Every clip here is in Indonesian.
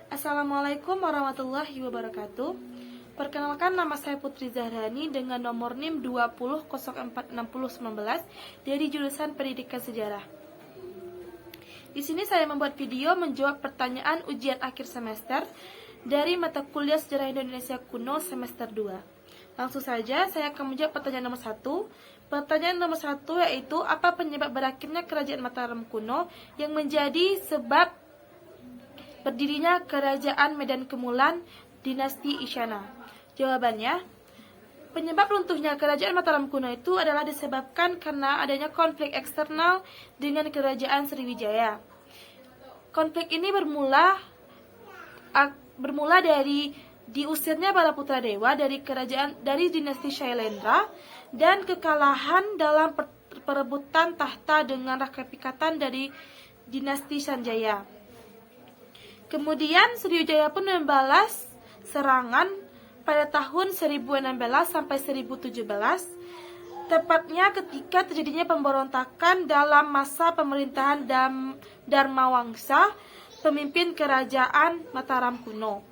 Assalamualaikum warahmatullahi wabarakatuh. Perkenalkan, nama saya Putri Zahrani dengan nomor NIM 20046019 dari jurusan Pendidikan Sejarah. Di sini saya membuat video menjawab pertanyaan ujian akhir semester dari mata kuliah Sejarah Indonesia Kuno semester 2. Langsung saja saya akan menjawab pertanyaan nomor 1. Pertanyaan nomor 1 yaitu, apa penyebab berakhirnya Kerajaan Mataram Kuno yang menjadi sebab berdirinya Kerajaan Medan Kemulan Dinasti Isyana? Jawabannya, penyebab runtuhnya Kerajaan Mataram Kuno itu adalah disebabkan karena adanya konflik eksternal dengan Kerajaan Sriwijaya. Konflik ini bermula dari diusirnya para putra dewa dari dinasti Shailendra dan kekalahan dalam perebutan tahta dengan rakyat pikatan dari dinasti Sanjaya. Kemudian Sriwijaya pun membalas serangan pada tahun 1016 sampai 1017, tepatnya ketika terjadinya pemberontakan dalam masa pemerintahan Dharmawangsa, pemimpin Kerajaan Mataram Kuno.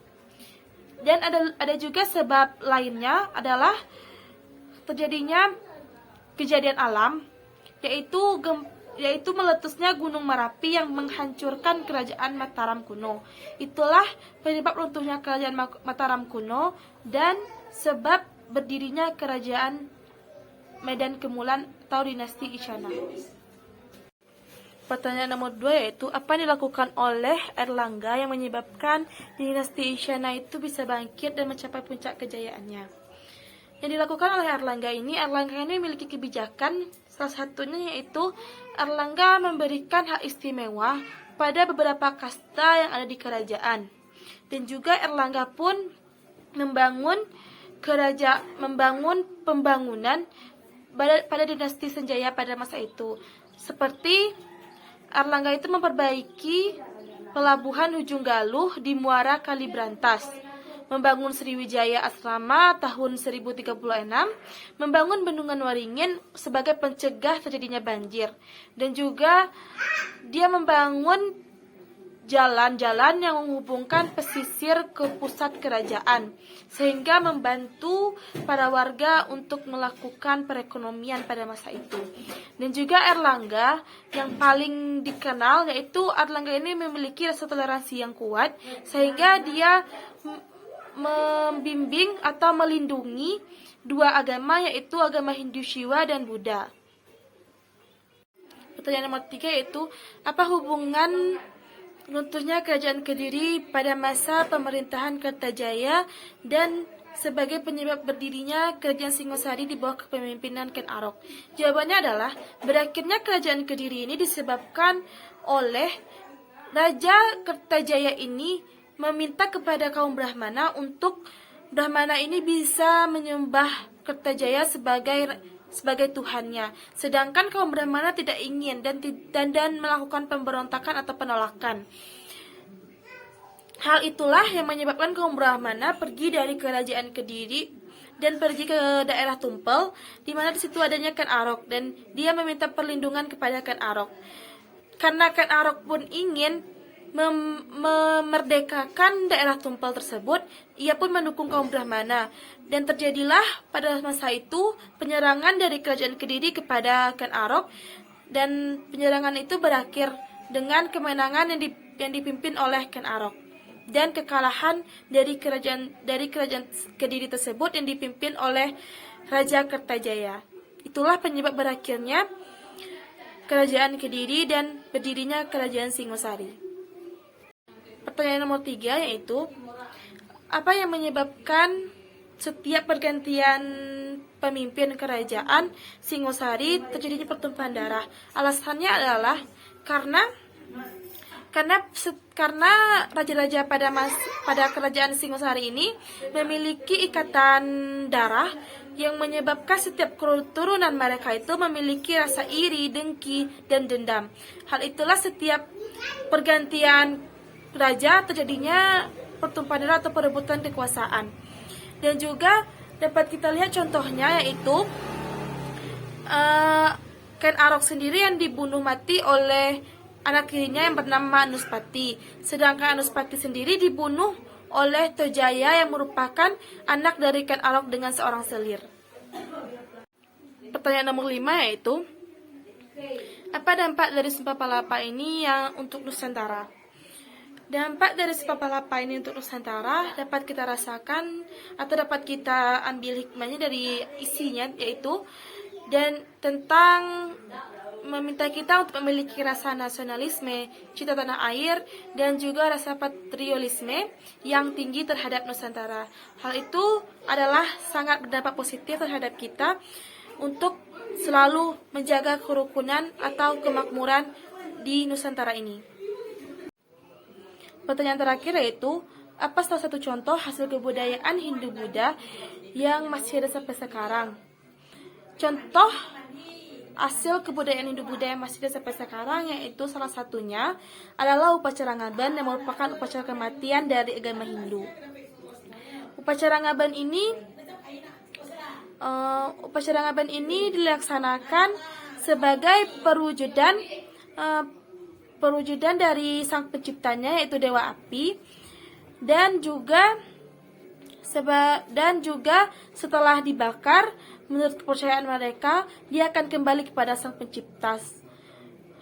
Dan ada juga sebab lainnya adalah terjadinya kejadian alam, yaitu meletusnya Gunung Merapi yang menghancurkan Kerajaan Mataram Kuno. Itulah penyebab runtuhnya Kerajaan Mataram Kuno dan sebab berdirinya Kerajaan Medan Kemulan atau Dinasti Isyana. Pertanyaan nomor 2 yaitu, apa yang dilakukan oleh Airlangga yang menyebabkan Dinasti Isyana itu bisa bangkit dan mencapai puncak kejayaannya? Yang dilakukan oleh Airlangga ini memiliki kebijakan, salah satunya yaitu Airlangga memberikan hak istimewa pada beberapa kasta yang ada di kerajaan. Dan juga Airlangga pun membangun pembangunan pada dinasti Sanjaya pada masa itu. Seperti Airlangga itu memperbaiki pelabuhan Ujung Galuh di Muara Kalibrantas, membangun Sriwijaya Asrama tahun 1036, membangun Bendungan Waringin sebagai pencegah terjadinya banjir, dan juga dia membangun jalan-jalan yang menghubungkan pesisir ke pusat kerajaan, sehingga membantu para warga untuk melakukan perekonomian pada masa itu. Dan juga Airlangga yang paling dikenal yaitu Airlangga ini memiliki rasa toleransi yang kuat, sehingga dia membimbing atau melindungi dua agama, yaitu agama Hindu Shiva dan Buddha. Pertanyaan nomor 3 yaitu, apa hubungan runtuhnya Kerajaan Kediri pada masa pemerintahan Kertajaya dan sebagai penyebab berdirinya Kerajaan Singosari di bawah kepemimpinan Ken Arok? Jawabannya adalah, berakhirnya Kerajaan Kediri ini disebabkan oleh Raja Kertajaya ini meminta kepada kaum Brahmana untuk Brahmana ini bisa menyembah Kertajaya sebagai Tuhannya, sedangkan kaum Brahmana tidak ingin dan melakukan pemberontakan atau penolakan. Hal itulah yang menyebabkan kaum Brahmana pergi dari Kerajaan Kediri dan pergi ke daerah Tumpel, di mana di situ adanya Ken Arok, dan dia meminta perlindungan kepada Ken Arok. Karena Ken Arok pun ingin memerdekakan daerah Tumpel tersebut, ia pun mendukung kaum Brahmana, dan terjadilah pada masa itu penyerangan dari Kerajaan Kediri kepada Ken Arok, dan penyerangan itu berakhir dengan kemenangan yang dipimpin oleh Ken Arok, dan kekalahan dari kerajaan Kediri tersebut yang dipimpin oleh Raja Kertajaya. Itulah penyebab berakhirnya Kerajaan Kediri dan berdirinya Kerajaan Singosari. Pertanyaan nomor 3 yaitu, apa yang menyebabkan setiap pergantian pemimpin Kerajaan Singosari terjadinya pertumpahan darah? Alasannya adalah karena raja-raja pada Kerajaan Singosari ini memiliki ikatan darah yang menyebabkan setiap keturunan mereka itu memiliki rasa iri, dengki, dan dendam. Hal itulah setiap pergantian raja terjadinya pertumpahan darah atau perebutan kekuasaan. Dan juga dapat kita lihat contohnya, yaitu Ken Arok sendiri yang dibunuh mati oleh anak tirinya yang bernama Anuspati. Sedangkan Anuspati sendiri dibunuh oleh Tojaya yang merupakan anak dari Ken Arok dengan seorang selir. Pertanyaan nomor 5 yaitu, apa dampak dari Sumpah Palapa ini yang untuk Nusantara? Dampak dari Sumpah Palapa ini untuk Nusantara dapat kita rasakan atau dapat kita ambil hikmahnya dari isinya, yaitu dan tentang meminta kita untuk memiliki rasa nasionalisme, cinta tanah air, dan juga rasa patriotisme yang tinggi terhadap Nusantara. Hal itu adalah sangat berdampak positif terhadap kita untuk selalu menjaga kerukunan atau kemakmuran di Nusantara ini. Pertanyaan terakhir yaitu, apa salah satu contoh hasil kebudayaan Hindu-Buddha yang masih ada sampai sekarang? Contoh hasil kebudayaan Hindu-Buddha yang masih ada sampai sekarang yaitu salah satunya adalah upacara ngaban yang merupakan upacara kematian dari agama Hindu. Upacara ngaban ini dilaksanakan sebagai perwujudan dari sang penciptanya yaitu Dewa Api, dan juga setelah dibakar, menurut kepercayaan mereka, dia akan kembali kepada sang pencipta.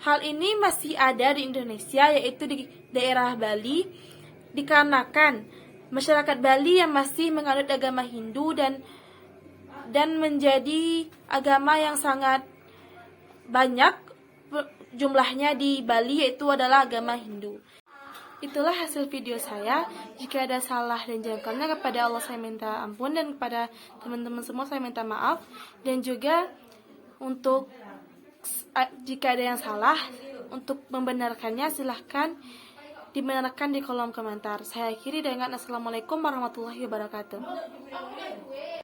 Hal ini masih ada di Indonesia, yaitu di daerah Bali, dikarenakan masyarakat Bali yang masih menganut agama Hindu dan menjadi agama yang sangat banyak jumlahnya di Bali, yaitu adalah agama Hindu. Itulah hasil video saya. Jika ada salah dan janggalnya, kepada Allah saya minta ampun, dan kepada teman-teman semua saya minta maaf. Dan juga untuk jika ada yang salah, untuk membenarkannya silahkan dibenarkan di kolom komentar. Saya akhiri dengan Assalamualaikum warahmatullahi wabarakatuh.